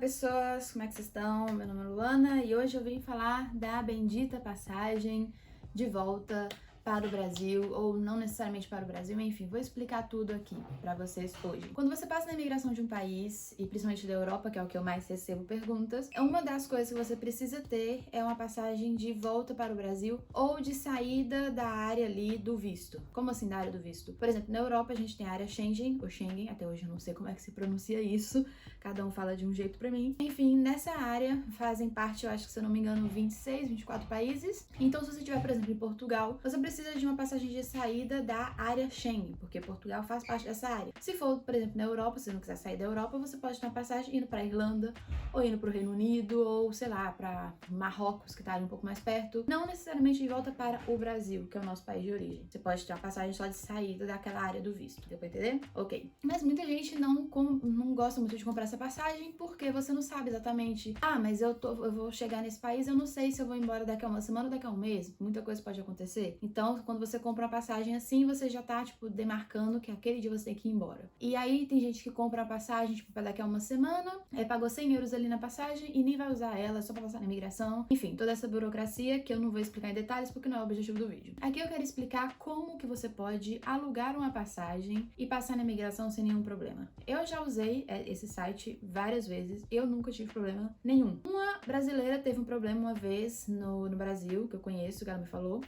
pessoas, como é que vocês estão? Meu nome é Luana e hoje eu vim falar da bendita passagem de volta para o Brasil, ou não necessariamente para o Brasil, enfim, vou explicar tudo aqui pra vocês hoje. Quando você passa na imigração de um país, e principalmente da Europa, que é o que eu mais recebo perguntas, uma das coisas que você precisa ter é uma passagem de volta para o Brasil ou de saída da área ali do visto. Como assim da área do visto? Por exemplo, na Europa a gente tem a área Schengen, ou Schengen, até hoje eu não sei como é que se pronuncia isso, cada um fala de um jeito pra mim. Enfim, nessa área fazem parte, eu acho que se eu não me engano, 26, 24 países. Então se você estiver, por exemplo, em Portugal, você precisa de uma passagem de saída da área Schengen, porque Portugal faz parte dessa área. Se for, por exemplo, na Europa, se você não quiser sair da Europa, você pode ter uma passagem indo pra Irlanda, ou indo pro Reino Unido, ou sei lá, pra Marrocos, que tá ali um pouco mais perto. Não necessariamente de volta para o Brasil, que é o nosso país de origem. Você pode ter uma passagem só de saída daquela área do visto. Deu pra entender? Ok. Mas muita gente não gosta muito de comprar essa passagem porque você não sabe exatamente. Ah, mas eu vou chegar nesse país, eu não sei se eu vou embora daqui a uma semana ou daqui a um mês. Muita coisa pode acontecer. Então, quando você compra uma passagem assim, você já tá, tipo, demarcando que aquele dia você tem que ir embora. E aí tem gente que compra a passagem, tipo, pra daqui a uma semana, pagou 100 euros ali na passagem e nem vai usar ela, só pra passar na imigração. Enfim, toda essa burocracia que eu não vou explicar em detalhes porque não é o objetivo do vídeo. Aqui eu quero explicar como que você pode alugar uma passagem e passar na imigração sem nenhum problema. Eu já usei esse site várias vezes, eu nunca tive problema nenhum. Uma brasileira teve um problema uma vez no Brasil, que eu conheço, que ela me falou,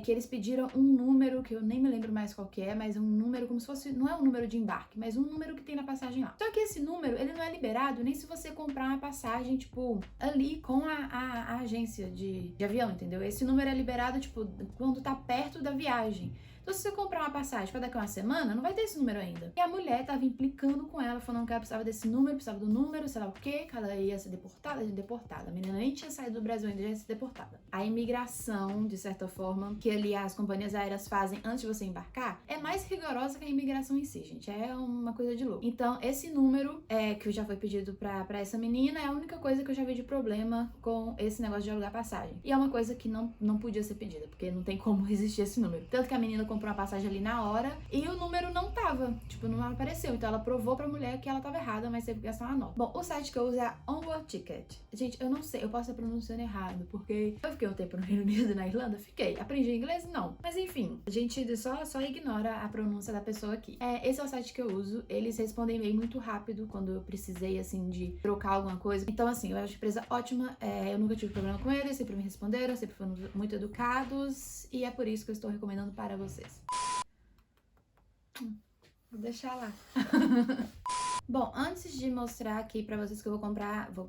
que eles pediram um número que eu nem me lembro mais qual que é, mas um número como se fosse, não é um número de embarque, mas um número que tem na passagem lá. Só que esse número, ele não é liberado nem se você comprar uma passagem, tipo, ali com a agência de avião, entendeu? Esse número é liberado, tipo, quando tá perto da viagem. Então, se você comprar uma passagem pra daqui a uma semana, não vai ter esse número ainda. E a mulher tava implicando com ela, falando que ela precisava desse número, precisava do número, sei lá o quê, que ela ia ser deportada, deportada. A menina nem tinha saído do Brasil ainda, já ia ser deportada. A imigração, de certa forma, que ali as companhias aéreas fazem antes de você embarcar, é mais rigorosa que a imigração em si, gente. É uma coisa de louco. Então, esse número que já foi pedido pra essa menina é a única coisa que eu já vi de problema com esse negócio de alugar passagem. E é uma coisa que não podia ser pedida, porque não tem como resistir esse número. Tanto que a menina comprou uma passagem ali na hora e o número não tava, tipo, não apareceu. Então ela provou pra mulher que ela tava errada, mas teve que gastar uma nota. Bom, o site que eu uso é a Onboard Ticket. Gente, eu não sei, eu posso estar pronunciando errado, porque eu fiquei um tempo no Reino Unido e na Irlanda, fiquei. Aprendi inglês? Não. Mas enfim, a gente só ignora a pronúncia da pessoa aqui. Esse é o site que eu uso, eles respondem e-mail muito rápido quando eu precisei, assim, de trocar alguma coisa. Então, assim, eu acho a empresa ótima, eu nunca tive problema com eles, sempre me responderam, sempre foram muito educados e é por isso que eu estou recomendando para vocês. Vou deixar lá. Bom, antes de mostrar aqui pra vocês que eu vou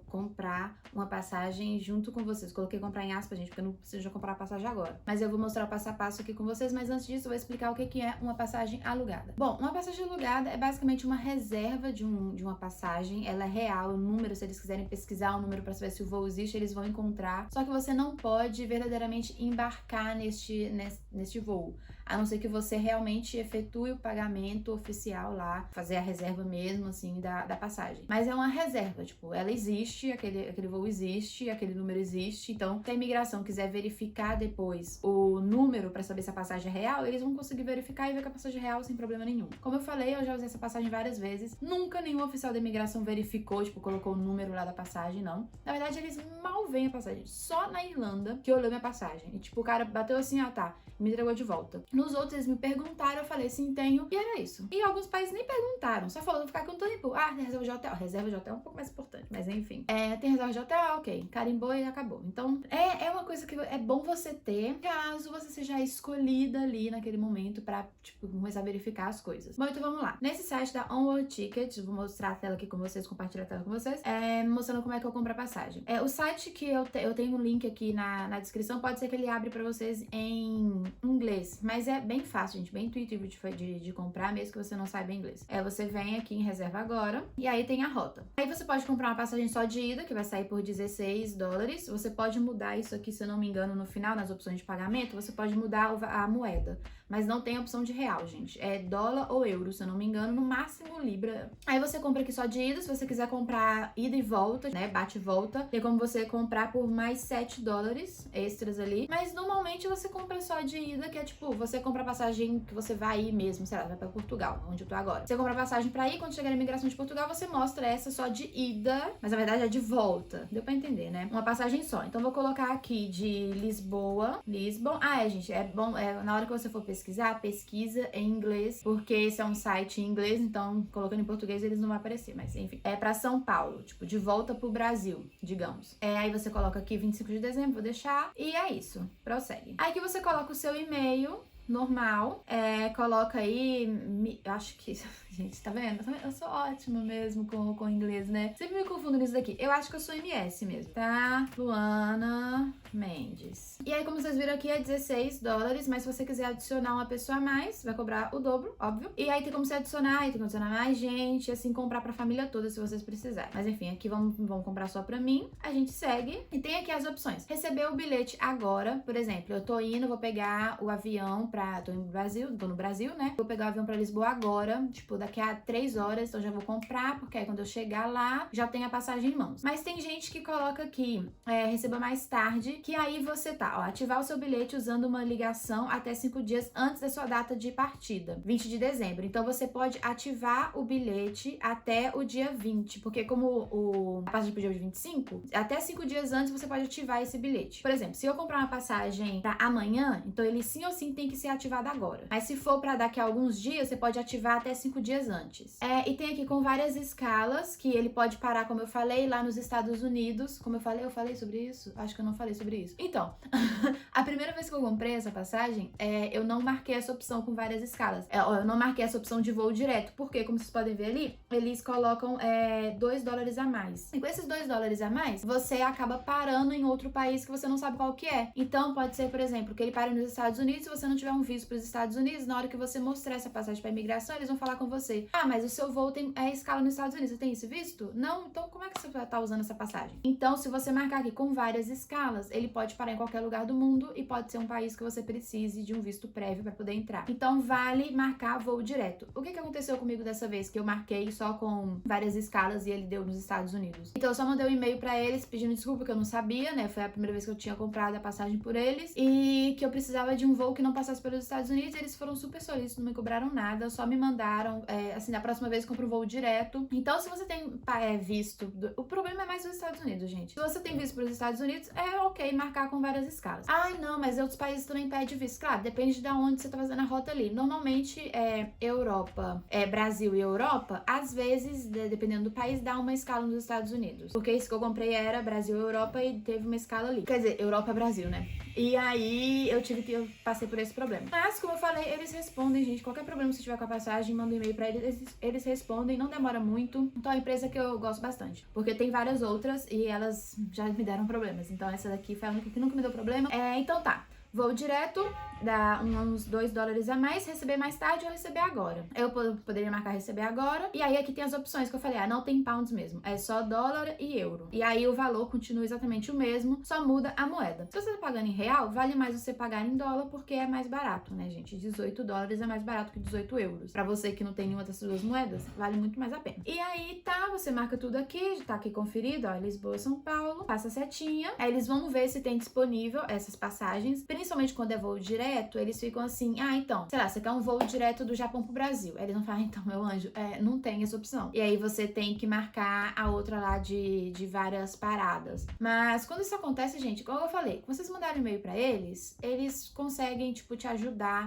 comprar uma passagem junto com vocês. Coloquei comprar em aspas, gente, porque eu não preciso já comprar a passagem agora. Mas eu vou mostrar o passo a passo aqui com vocês, mas antes disso eu vou explicar o que é uma passagem alugada. Bom, uma passagem alugada é basicamente uma reserva de uma passagem. Ela é real, o número, se eles quiserem pesquisar o número pra saber se o voo existe, eles vão encontrar. Só que você não pode verdadeiramente embarcar neste voo. A não ser que você realmente efetue o pagamento oficial lá, fazer a reserva mesmo, assim, da passagem. Mas é uma reserva, tipo, ela existe, aquele voo existe, aquele número existe. Então, se a imigração quiser verificar depois o número pra saber se a passagem é real, eles vão conseguir verificar e ver que a passagem é real sem problema nenhum. Como eu falei, eu já usei essa passagem várias vezes. Nunca nenhum oficial da imigração verificou, tipo, colocou o número lá da passagem, não. Na verdade, eles mal veem a passagem. Só na Irlanda que olhou minha passagem. E, tipo, o cara bateu assim, tá, me entregou de volta. Nos outros, eles me perguntaram, eu falei, sim, tenho, e era isso. E alguns países nem perguntaram, só falou, vou ficar com tempo. Tem reserva de hotel. Reserva de hotel é um pouco mais importante, mas enfim. Tem reserva de hotel, ok. Carimbou e acabou. Então, é uma coisa que é bom você ter, caso você seja escolhida ali naquele momento pra, tipo, começar a verificar as coisas. Bom, então vamos lá. Nesse site da Onboard Ticket, vou mostrar a tela aqui com vocês, compartilhar a tela com vocês, mostrando como é que eu compro a passagem. O site que eu tenho um link aqui na descrição, pode ser que ele abre pra vocês em inglês, mas é bem fácil, gente, bem intuitivo de comprar, mesmo que você não saiba inglês. Você vem aqui em reserva agora, e aí tem a rota. Aí você pode comprar uma passagem só de ida, que vai sair por $16. Você pode mudar isso aqui, se eu não me engano, no final, nas opções de pagamento, você pode mudar a moeda. Mas não tem opção de real, gente. É dólar ou euro, se eu não me engano, no máximo libra. Aí você compra aqui só de ida, se você quiser comprar ida e volta, né, bate e volta, tem como você comprar por mais $7 extras ali. Mas normalmente você compra só de ida, que é tipo, você compra a passagem que você vai ir mesmo, sei lá, vai pra Portugal, onde eu tô agora. Você compra a passagem pra ir, quando chegar na imigração, imigração de Portugal, você mostra essa só de ida, mas na verdade é de volta. Deu pra entender, né? Uma passagem só. Então vou colocar aqui de Lisboa, Lisbon. Gente, é bom, na hora que você for pesquisar, pesquisa em inglês, porque esse é um site em inglês, então colocando em português eles não vão aparecer, mas enfim. É pra São Paulo, tipo, de volta pro Brasil, digamos. Aí você coloca aqui 25 de dezembro, vou deixar, e é isso. Prossegue. Aí que você coloca o seu e-mail normal, coloca aí, acho que, gente, tá vendo? Eu sou ótima mesmo com inglês, né? Sempre me confundo nisso daqui. Eu acho que eu sou MS mesmo, tá? Luana Mendes. E aí, como vocês viram aqui, é $16, mas se você quiser adicionar uma pessoa a mais, vai cobrar o dobro, óbvio. E aí tem como você adicionar, tem como adicionar mais gente, assim, comprar pra família toda, se vocês precisarem. Mas enfim, aqui vamos comprar só pra mim. A gente segue e tem aqui as opções. Receber o bilhete agora, por exemplo, eu tô indo, vou pegar o avião tô no Brasil, né? Vou pegar o avião pra Lisboa agora, tipo, daqui a 3 horas, então já vou comprar, porque aí quando eu chegar lá, já tem a passagem em mãos. Mas tem gente que coloca aqui, receba mais tarde, que aí você ativar o seu bilhete usando uma ligação até 5 dias antes da sua data de partida, 20 de dezembro. Então você pode ativar o bilhete até o dia 20, porque como a passagem pro dia 25, até 5 dias antes você pode ativar esse bilhete. Por exemplo, se eu comprar uma passagem pra amanhã, então ele sim ou sim tem que ser ativado agora. Mas se for para daqui a alguns dias, você pode ativar até 5 dias antes. E tem aqui com várias escalas, que ele pode parar, como eu falei, lá nos Estados Unidos. Como eu falei sobre isso? Acho que eu não falei sobre isso. Então, a primeira vez que eu comprei essa passagem, eu não marquei essa opção com várias escalas. Eu não marquei essa opção de voo direto, porque, como vocês podem ver ali, eles colocam $2 a mais. E com esses $2 a mais, você acaba parando em outro país que você não sabe qual que é. Então, pode ser, por exemplo, que ele pare nos Estados Unidos, se você não tiver um visto para os Estados Unidos, na hora que você mostrar essa passagem para imigração, eles vão falar com você: mas o seu voo tem escala nos Estados Unidos, você tem esse visto? Não? Então como é que você vai estar usando essa passagem? Então, se você marcar aqui com várias escalas, ele pode parar em qualquer lugar do mundo e pode ser um país que você precise de um visto prévio para poder entrar. Então, vale marcar voo direto. O que aconteceu comigo dessa vez? Que eu marquei só com várias escalas e ele deu nos Estados Unidos. Então, eu só mandei um e-mail para eles pedindo desculpa, que eu não sabia, né? Foi a primeira vez que eu tinha comprado a passagem por eles e que eu precisava de um voo que não passasse pelos Estados Unidos. Eles foram super solícitos, não me cobraram nada, só me mandaram, assim, da próxima vez compro o voo direto. Então, se você tem visto, o problema é mais os Estados Unidos, gente. Se você tem visto para os Estados Unidos, é ok marcar com várias escalas. Não, mas outros países também pedem visto. Claro, depende de onde você tá fazendo a rota ali. Normalmente, Europa, Brasil e Europa, às vezes, dependendo do país, dá uma escala nos Estados Unidos. Porque isso que eu comprei era Brasil e Europa e teve uma escala ali. Quer dizer, Europa e Brasil, né? E aí, eu passei por esse problema. Mas, como eu falei, eles respondem, gente. Qualquer problema que você tiver com a passagem, manda um e-mail pra eles. Eles respondem, não demora muito. Então, é uma empresa que eu gosto bastante. Porque tem várias outras e elas já me deram problemas. Então, essa daqui foi a única que nunca me deu problema. Então, tá. Voo direto, dá uns $2 a mais, receber mais tarde ou receber agora. Eu poderia marcar receber agora. E aí aqui tem as opções que eu falei, não tem pounds mesmo. É só dólar e euro. E aí o valor continua exatamente o mesmo, só muda a moeda. Se você tá pagando em real, vale mais você pagar em dólar porque é mais barato, né, gente? $18 é mais barato que 18 euros. Pra você que não tem nenhuma dessas duas moedas, vale muito mais a pena. E aí você marca tudo aqui, tá aqui conferido, Lisboa, São Paulo, passa a setinha. Aí eles vão ver se tem disponível essas passagens. Principalmente quando é voo direto, eles ficam assim, então, sei lá, você quer um voo direto do Japão pro Brasil. Aí eles vão falar, então, meu anjo, não tem essa opção. E aí você tem que marcar a outra lá de várias paradas. Mas quando isso acontece, gente, como eu falei, quando vocês mandarem um e-mail pra eles, eles conseguem, tipo, te ajudar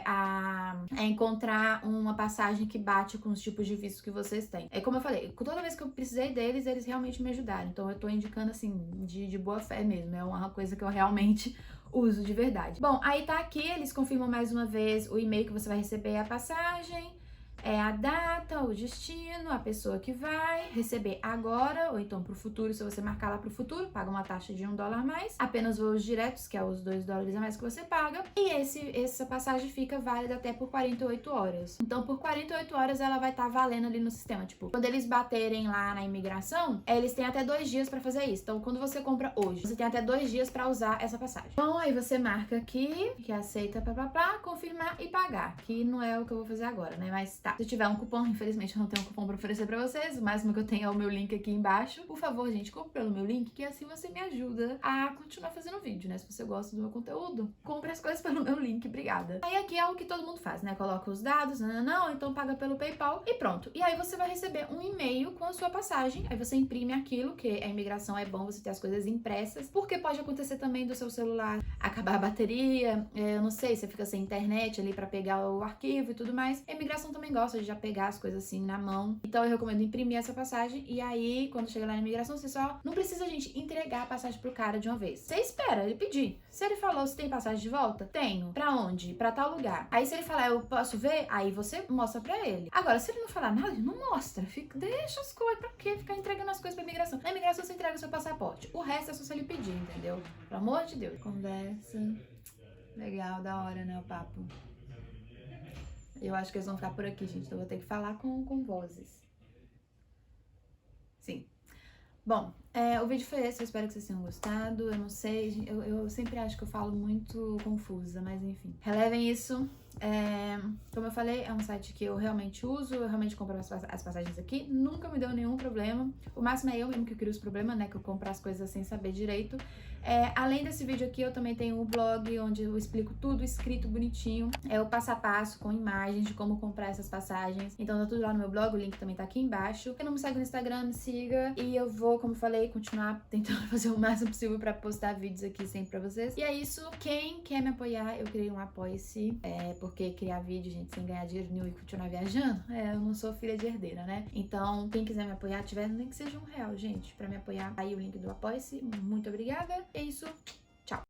a encontrar uma passagem que bate com os tipos de visto que vocês têm. Como eu falei, toda vez que eu precisei deles, eles realmente me ajudaram. Então eu tô indicando, assim, de boa fé mesmo. É uma coisa que eu realmente uso de verdade. Bom, aí tá aqui, eles confirmam mais uma vez o e-mail que você vai receber a passagem, a data, o destino, a pessoa que vai receber agora, ou então pro futuro, se você marcar lá pro futuro, paga uma taxa de $1 a mais, apenas voos diretos, que é os $2 a mais que você paga, e essa passagem fica válida até por 48 horas. Então, por 48 horas, ela vai estar valendo ali no sistema, tipo, quando eles baterem lá na imigração, eles têm até 2 dias pra fazer isso. Então, quando você compra hoje, você tem até 2 dias pra usar essa passagem. Bom, aí você marca aqui, que aceita, confirmar e pagar, que não é o que eu vou fazer agora, né, mas tá Tá, se tiver um cupom, infelizmente eu não tenho um cupom pra oferecer pra vocês, o máximo que eu tenho é o meu link aqui embaixo. Por favor, gente, compre pelo meu link, que assim você me ajuda a continuar fazendo vídeo, né? Se você gosta do meu conteúdo, compre as coisas pelo meu link, obrigada. Aí aqui é o que todo mundo faz, né? Coloca os dados, não, então paga pelo PayPal e pronto. E aí você vai receber um e-mail com a sua passagem, aí você imprime aquilo, que a imigração é bom você ter as coisas impressas, porque pode acontecer também do seu celular acabar a bateria, eu não sei, você fica sem internet ali pra pegar o arquivo e tudo mais. A imigração também gosta de já pegar as coisas assim na mão, então eu recomendo imprimir essa passagem e aí quando chega lá na imigração você só não precisa, gente, entregar a passagem pro cara de uma vez. Você espera ele pedir. Se ele falou, se tem passagem de volta? Tenho. Pra onde? Pra tal lugar. Aí se ele falar, eu posso ver? Aí você mostra pra ele. Agora, se ele não falar nada, não mostra. Deixa as coisas. Pra quê ficar entregando as coisas pra imigração? Na imigração você entrega o seu passaporte. O resto é só se ele pedir, entendeu? Pelo amor de Deus. Conversa. Legal, da hora, né, o papo. Eu acho que eles vão ficar por aqui, gente. Então eu vou ter que falar com vozes. Sim. Bom, o vídeo foi esse, eu espero que vocês tenham gostado. Eu não sei, eu sempre acho que eu falo muito confusa, mas enfim. Relevem isso. Como eu falei, é um site que eu realmente uso, eu realmente compro as passagens aqui, nunca me deu nenhum problema. O máximo é eu mesmo que crio os problemas, né, que eu compro as coisas sem saber direito. Além desse vídeo aqui, eu também tenho um blog onde eu explico tudo escrito bonitinho, o passo a passo com imagens de como comprar essas passagens. Então tá tudo lá no meu blog, o link também tá aqui embaixo. Quem não me segue no Instagram, me siga. E eu vou, como falei, continuar tentando fazer o máximo possível pra postar vídeos aqui sempre pra vocês. E é isso. Quem quer me apoiar, eu criei um Apoia-se, porque criar vídeo, gente, sem ganhar dinheiro nenhum e continuar viajando, eu não sou filha de herdeira, né? Então, quem quiser me apoiar, tiver nem que seja R$1, gente, pra me apoiar, aí o link do Apoia-se. Muito obrigada. É isso.